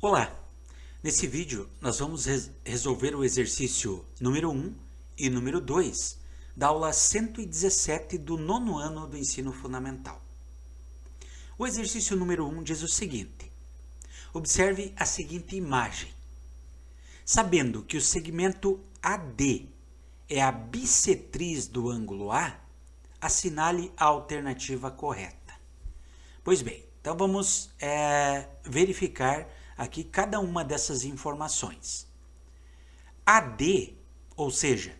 Olá! Nesse vídeo nós vamos resolver o exercício número 1 e número 2 da aula 117 do nono ano do ensino fundamental. O exercício número 1 diz o seguinte: observe a seguinte imagem. Sabendo que o segmento AD é a bissetriz do ângulo A, assinale a alternativa correta. Pois bem, então vamos verificar aqui cada uma dessas informações. AD, ou seja,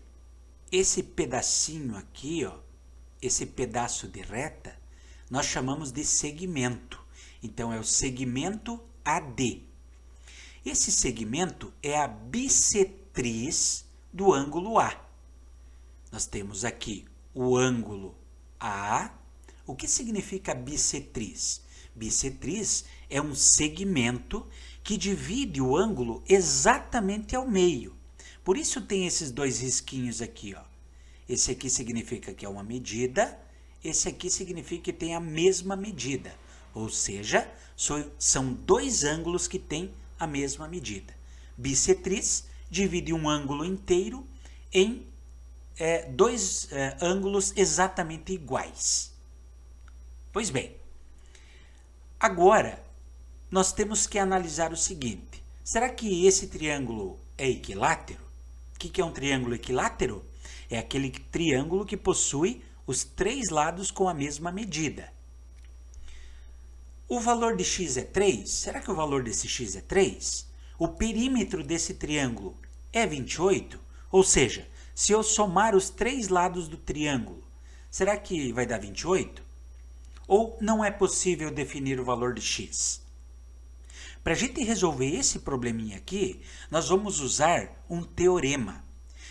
esse pedacinho aqui, ó, esse pedaço de reta, nós chamamos de segmento. Então é o segmento AD. Esse segmento é a bissetriz do ângulo A. Nós temos aqui o ângulo A. O que significa bissetriz? Bissetriz é um segmento que divide o ângulo exatamente ao meio. Por isso tem esses dois risquinhos aqui, ó. Esse aqui significa que é uma medida, esse aqui significa que tem a mesma medida. Ou seja, são dois ângulos que têm a mesma medida. Bissetriz divide um ângulo inteiro em dois ângulos exatamente iguais. Pois bem, agora nós temos que analisar o seguinte: será que esse triângulo é equilátero? O que é um triângulo equilátero? É aquele triângulo que possui os três lados com a mesma medida. O valor de x é 3? Será que o valor desse x é 3? O perímetro desse triângulo é 28? Ou seja, se eu somar os três lados do triângulo, será que vai dar 28? Ou não é possível definir o valor de x? Para a gente resolver esse probleminha aqui, nós vamos usar um teorema.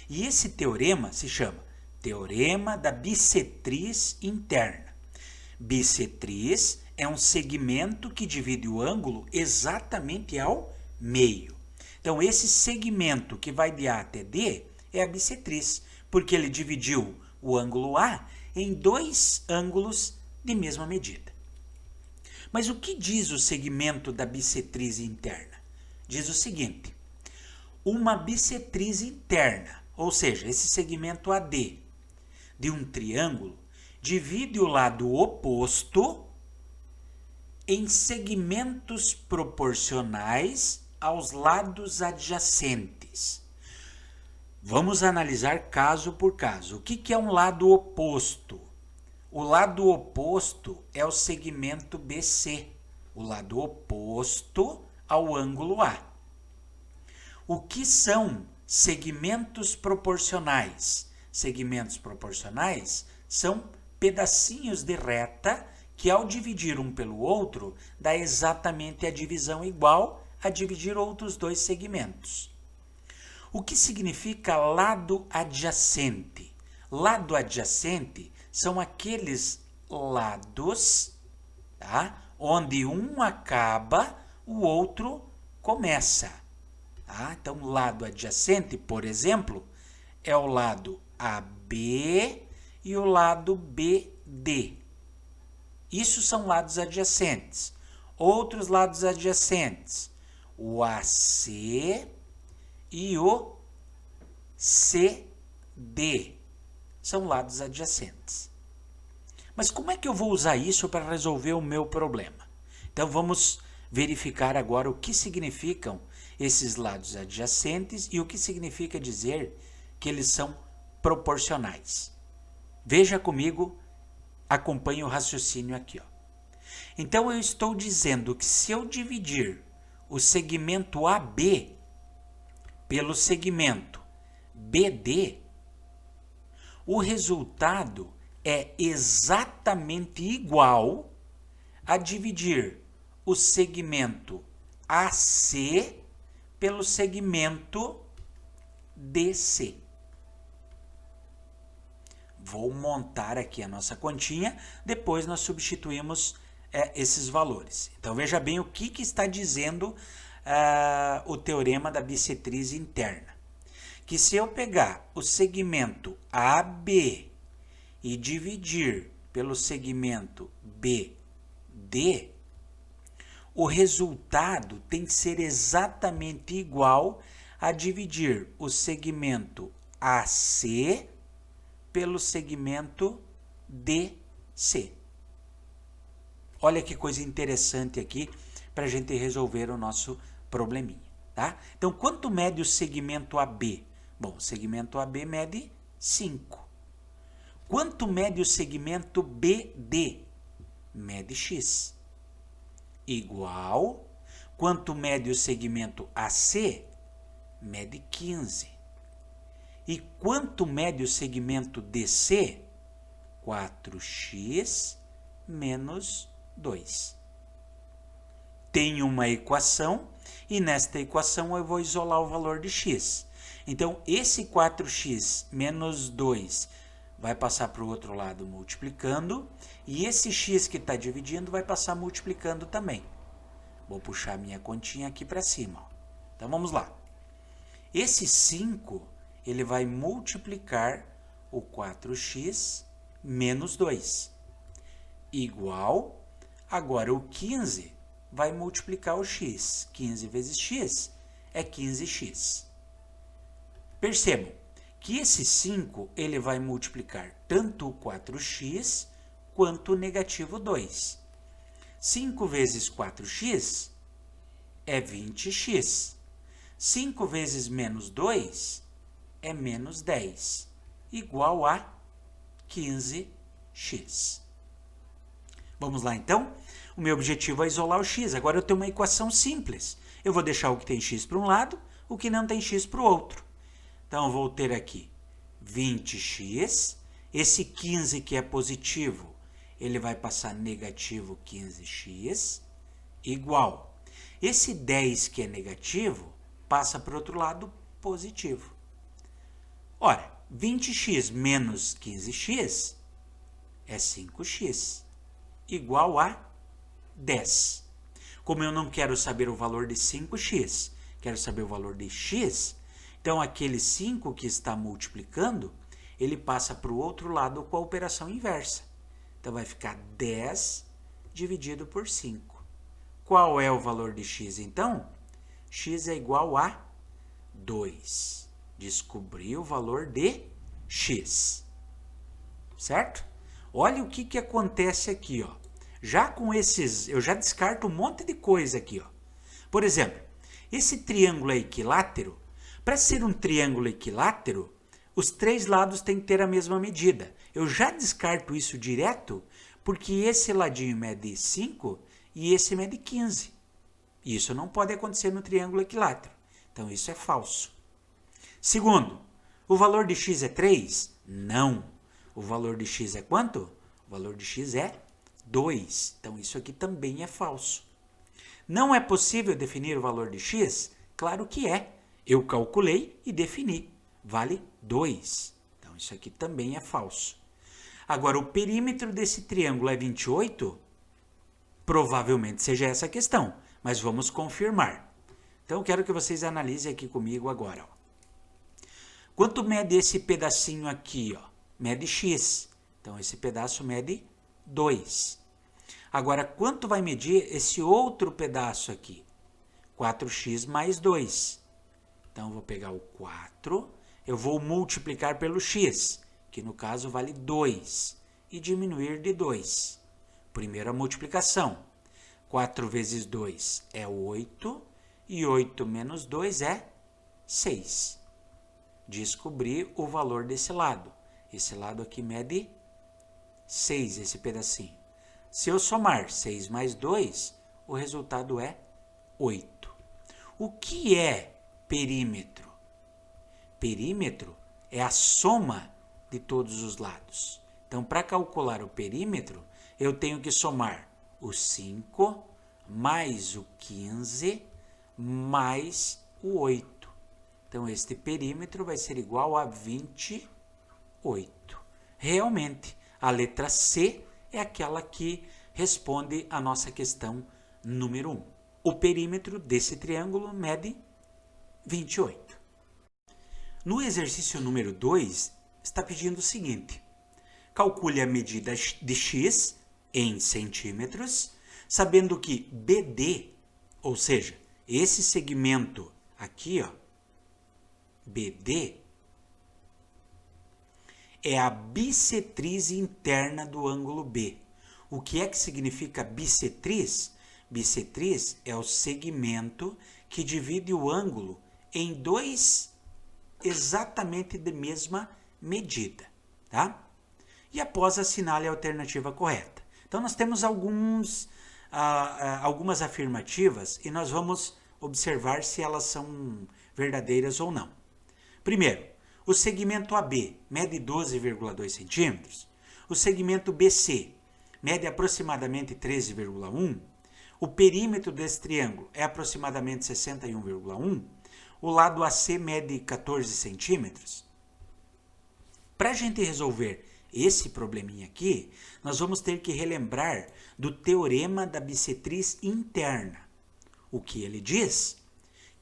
E esse teorema se chama Teorema da bissetriz interna. Bissetriz é um segmento que divide o ângulo exatamente ao meio. Então, esse segmento que vai de A até D é a bissetriz, porque ele dividiu o ângulo A em dois ângulos de mesma medida. Mas o que diz o segmento da bissetriz interna? Diz o seguinte: uma bissetriz interna, ou seja, esse segmento AD de um triângulo, divide o lado oposto em segmentos proporcionais aos lados adjacentes. Vamos analisar caso por caso. O que é um lado oposto? O lado oposto é o segmento BC, o lado oposto ao ângulo A. O que são segmentos proporcionais? Segmentos proporcionais são pedacinhos de reta que, ao dividir um pelo outro, dá exatamente a divisão igual a dividir outros dois segmentos. O que significa lado adjacente? Lado adjacente são aqueles lados, tá, onde um acaba, o outro começa. Tá? Então, lado adjacente, por exemplo, é o lado AB e o lado BD. Isso são lados adjacentes. Outros lados adjacentes, o AC e o CD. São lados adjacentes. Mas como é que eu vou usar isso para resolver o meu problema? Então vamos verificar agora o que significam esses lados adjacentes e o que significa dizer que eles são proporcionais. Veja comigo, acompanhe o raciocínio aqui, ó. Então eu estou dizendo que se eu dividir o segmento AB pelo segmento BD, o resultado é exatamente igual a dividir o segmento AC pelo segmento DC. Vou montar aqui a nossa continha, depois nós substituímos esses valores. Então veja bem o que está dizendo o teorema da bissetriz interna. Que se eu pegar o segmento AB e dividir pelo segmento BD, o resultado tem que ser exatamente igual a dividir o segmento AC pelo segmento DC. Olha que coisa interessante aqui para a gente resolver o nosso probleminha, tá? Então, quanto mede o segmento AB? Bom, o segmento AB mede 5. Quanto mede o segmento BD? Mede X. Igual, quanto mede o segmento AC? Mede 15. E quanto mede o segmento DC? 4x menos 2. Tenho uma equação e nesta equação eu vou isolar o valor de x. Então, esse 4x menos 2 vai passar para o outro lado multiplicando e esse x que está dividindo vai passar multiplicando também. Vou puxar minha continha aqui para cima. Ó. Então, vamos lá. Esse 5, ele vai multiplicar o 4x menos 2. Igual, agora o 15 vai multiplicar o x. 15 vezes x é 15x. Percebam que esse 5 ele vai multiplicar tanto o 4x quanto o negativo 2. 5 vezes 4x é 20x. 5 vezes menos 2 é menos 10, igual a 15x. Vamos lá, então? O meu objetivo é isolar o x. Agora eu tenho uma equação simples. Eu vou deixar o que tem x para um lado, o que não tem x para o outro. Então, eu vou ter aqui 20x. Esse 15 que é positivo, ele vai passar negativo 15x, igual. Esse 10 que é negativo, passa para o outro lado positivo. Ora, 20x menos 15x é 5x, igual a 10. Como eu não quero saber o valor de 5x, quero saber o valor de x, então aquele 5 que está multiplicando, ele passa para o outro lado com a operação inversa. Então vai ficar 10 dividido por 5. Qual é o valor de x então? X é igual a 2. Descobri o valor de x. Certo? Olha o que acontece aqui, ó. Já com esses, eu já descarto um monte de coisa aqui, ó. Por exemplo, esse triângulo é equilátero. Para ser um triângulo equilátero, os três lados têm que ter a mesma medida. Eu já descarto isso direto, porque esse ladinho mede 5 e esse mede 15. Isso não pode acontecer no triângulo equilátero. Então, isso é falso. Segundo, o valor de x é 3? Não. O valor de x é quanto? O valor de x é 2. Então, isso aqui também é falso. Não é possível definir o valor de x? Claro que é. Eu calculei e defini. Vale 2. Então, isso aqui também é falso. Agora, o perímetro desse triângulo é 28? Provavelmente seja essa a questão, mas vamos confirmar. Então, eu quero que vocês analisem aqui comigo agora. Ó. Quanto mede esse pedacinho aqui? Ó? Mede x. Então, esse pedaço mede 2. Agora, quanto vai medir esse outro pedaço aqui? 4x mais 2. Então, eu vou pegar o 4, eu vou multiplicar pelo x, que no caso vale 2, e diminuir de 2. Primeira multiplicação. 4 vezes 2 é 8, e 8 menos 2 é 6. Descobri o valor desse lado. Esse lado aqui mede 6, esse pedacinho. Se eu somar 6 mais 2, o resultado é 8. O que é perímetro? Perímetro é a soma de todos os lados. Então, para calcular o perímetro, eu tenho que somar o 5 mais o 15 mais o 8. Então, este perímetro vai ser igual a 28. Realmente, a letra C é aquela que responde a nossa questão número 1. O perímetro desse triângulo mede 28. No exercício número 2, está pedindo o seguinte. Calcule a medida de x em centímetros sabendo que BD, ou seja, esse segmento aqui, ó, BD, é a bissetriz interna do ângulo B. O que é que significa bissetriz? Bissetriz é o segmento que divide o ângulo em dois exatamente de mesma medida, tá? E após assinale a alternativa correta. Então nós temos algumas afirmativas e nós vamos observar se elas são verdadeiras ou não. Primeiro, o segmento AB mede 12,2 centímetros. O segmento BC mede aproximadamente 13,1. O perímetro desse triângulo é aproximadamente 61,1. O lado AC mede 14 centímetros. Para a gente resolver esse probleminha aqui, nós vamos ter que relembrar do teorema da bissetriz interna. O que ele diz?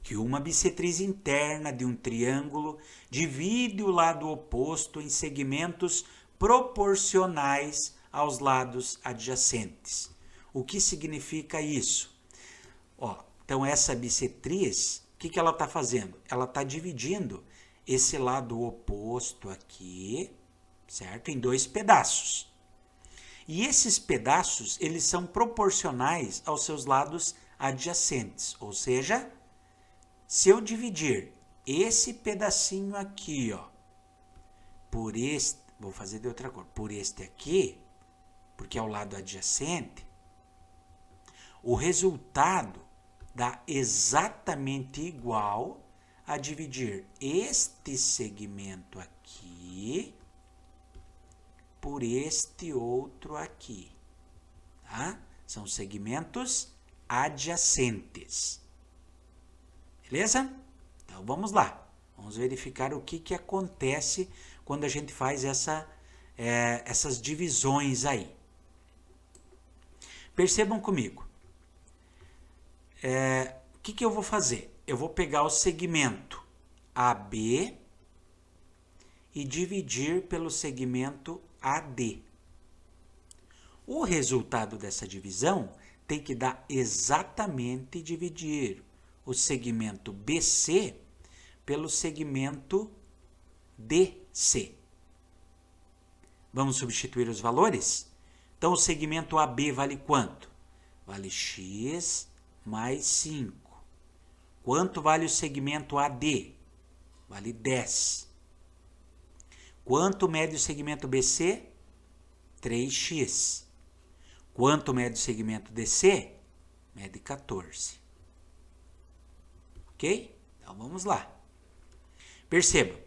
Que uma bissetriz interna de um triângulo divide o lado oposto em segmentos proporcionais aos lados adjacentes. O que significa isso? Ó, então essa bissetriz, o que ela está fazendo? Ela está dividindo esse lado oposto aqui, certo? Em dois pedaços. E esses pedaços, eles são proporcionais aos seus lados adjacentes. Ou seja, se eu dividir esse pedacinho aqui, ó, por este, vou fazer de outra cor, por este aqui, porque é o lado adjacente, o resultado dá exatamente igual a dividir este segmento aqui por este outro aqui, tá? São segmentos adjacentes. Beleza? Então vamos lá. Vamos verificar o que acontece quando a gente faz essas divisões aí. Percebam comigo. O que eu vou fazer? Eu vou pegar o segmento AB e dividir pelo segmento AD. O resultado dessa divisão tem que dar exatamente dividir o segmento BC pelo segmento DC. Vamos substituir os valores? Então, o segmento AB vale quanto? Vale x mais 5. Quanto vale o segmento AD? Vale 10. Quanto mede o segmento BC? 3x. Quanto mede o segmento DC? Mede 14. Ok? Então vamos lá. Perceba,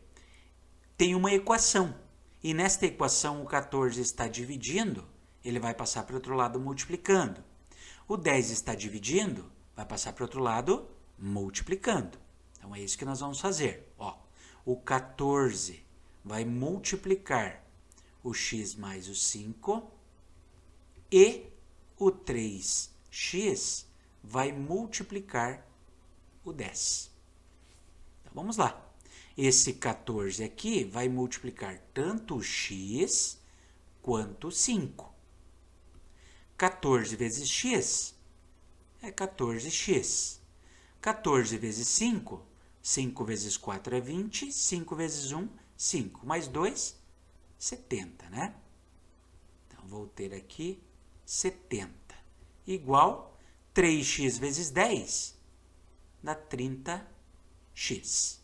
tem uma equação. E nesta equação o 14 está dividindo, ele vai passar para o outro lado multiplicando. O 10 está dividindo, vai passar para o outro lado multiplicando. Então é isso que nós vamos fazer. Ó, o 14 vai multiplicar o x mais o 5 e o 3x vai multiplicar o 10. Então vamos lá. Esse 14 aqui vai multiplicar tanto o x quanto o 5. 14 vezes x é 14x. 14 vezes 5, 5 vezes 4 é 20, 5 vezes 1, 5. Mais 2, 70, né? Então, vou ter aqui 70. Igual 3x vezes 10 dá 30x.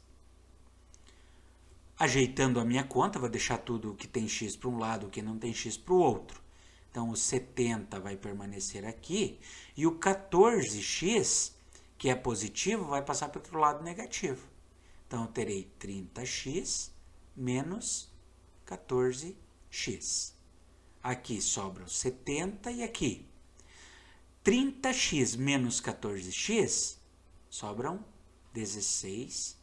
Ajeitando a minha conta, vou deixar tudo que tem x para um lado, o que não tem x para o outro. Então, o 70 vai permanecer aqui e o 14x, que é positivo, vai passar para o outro lado negativo. Então, eu terei 30x menos 14x. Aqui sobra o 70 e aqui 30x menos 14x sobram 16x.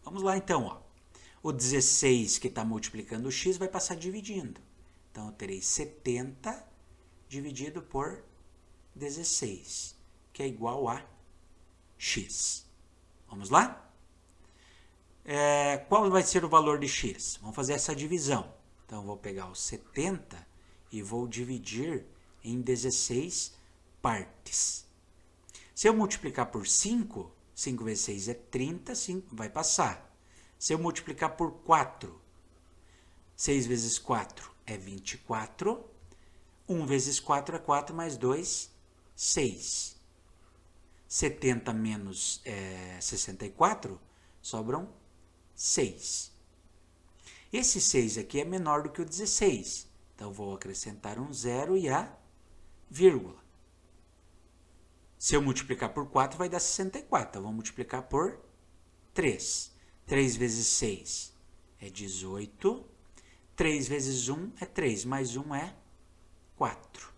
Vamos lá então, ó. O 16 que está multiplicando o x vai passar dividindo. Então, eu terei 70 dividido por 16, que é igual a x. Vamos lá? Qual vai ser o valor de x? Vamos fazer essa divisão. Então, eu vou pegar o 70 e vou dividir em 16 partes. Se eu multiplicar por 5, 5 vezes 6 é 30, 5 vai passar. Se eu multiplicar por 4, 6 vezes 4 é 24. 1 vezes 4 é 4, mais 2, 6. 70 menos 64, sobram 6. Esse 6 aqui é menor do que o 16. Então, vou acrescentar um zero e a vírgula. Se eu multiplicar por 4, vai dar 64. Então, vou multiplicar por 3. 3 vezes 6 é 18. 3 vezes 1 é 3, mais 1 é 4.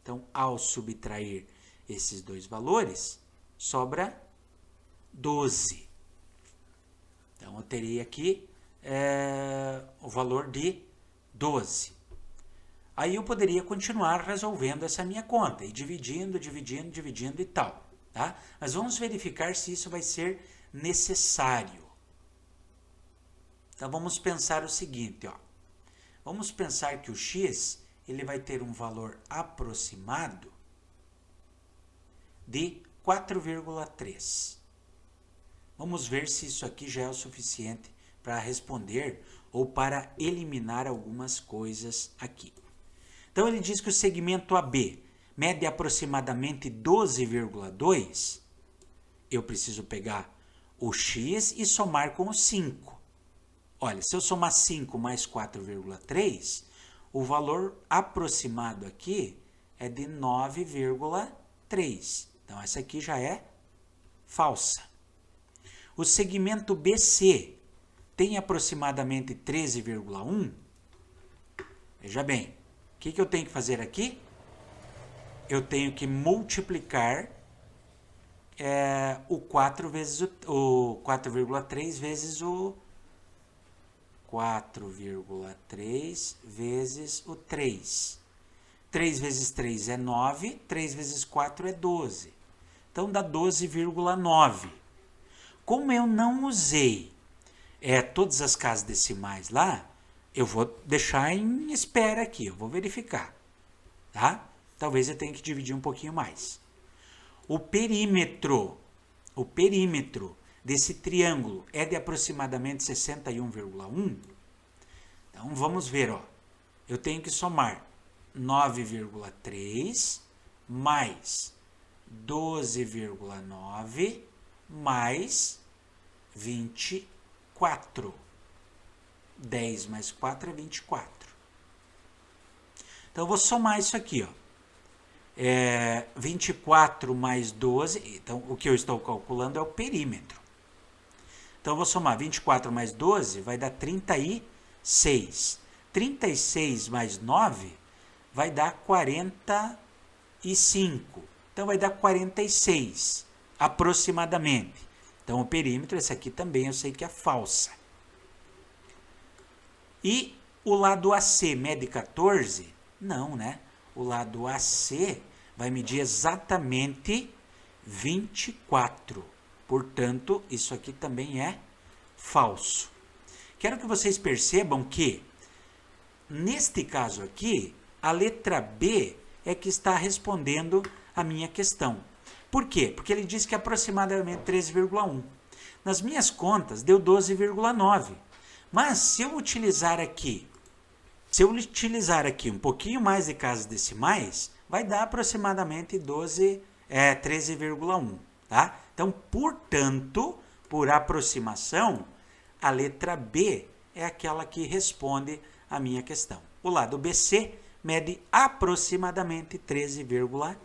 Então, ao subtrair esses dois valores, sobra 12. Então, eu terei aqui o valor de 12. Aí eu poderia continuar resolvendo essa minha conta, e dividindo e tal. Tá? Mas vamos verificar se isso vai ser necessário. Então, vamos pensar o seguinte, ó. Vamos pensar que o x ele vai ter um valor aproximado de 4,3. Vamos ver se isso aqui já é o suficiente para responder ou para eliminar algumas coisas aqui. Então, ele diz que o segmento AB mede aproximadamente 12,2. Eu preciso pegar o x e somar com o 5. Olha, se eu somar 5 mais 4,3, o valor aproximado aqui é de 9,3. Então, essa aqui já é falsa. O segmento BC tem aproximadamente 13,1. Veja bem, o que eu tenho que fazer aqui? Eu tenho que multiplicar o 4 vezes o 4,3 vezes o 4,3 vezes o 3. 3 vezes 3 é 9, 3 vezes 4 é 12. Então, dá 12,9. Como eu não usei todas as casas decimais lá, eu vou deixar em espera aqui, eu vou verificar. Tá? Talvez eu tenha que dividir um pouquinho mais. O perímetro desse triângulo é de aproximadamente 61,1. Então, vamos ver, ó. Eu tenho que somar 9,3 mais 12,9 mais 24. 10 mais 4 é 24. Então, eu vou somar isso aqui, ó. 24 mais 12, então o que eu estou calculando é o perímetro. Então, eu vou somar 24 mais 12, vai dar 36. 36 mais 9 vai dar 45. Então, vai dar 46, aproximadamente. Então, o perímetro, esse aqui também eu sei que é falsa. E o lado AC mede 14? Não, né? O lado AC vai medir exatamente 24. Portanto, isso aqui também é falso. Quero que vocês percebam que, neste caso aqui, a letra B é que está respondendo a minha questão. Por quê? Porque ele diz que é aproximadamente 13,1. Nas minhas contas, deu 12,9. Mas, se eu utilizar aqui um pouquinho mais de casas decimais, vai dar aproximadamente 13,1. Tá? Então, portanto, por aproximação, a letra B é aquela que responde a minha questão. O lado BC mede aproximadamente 13,1.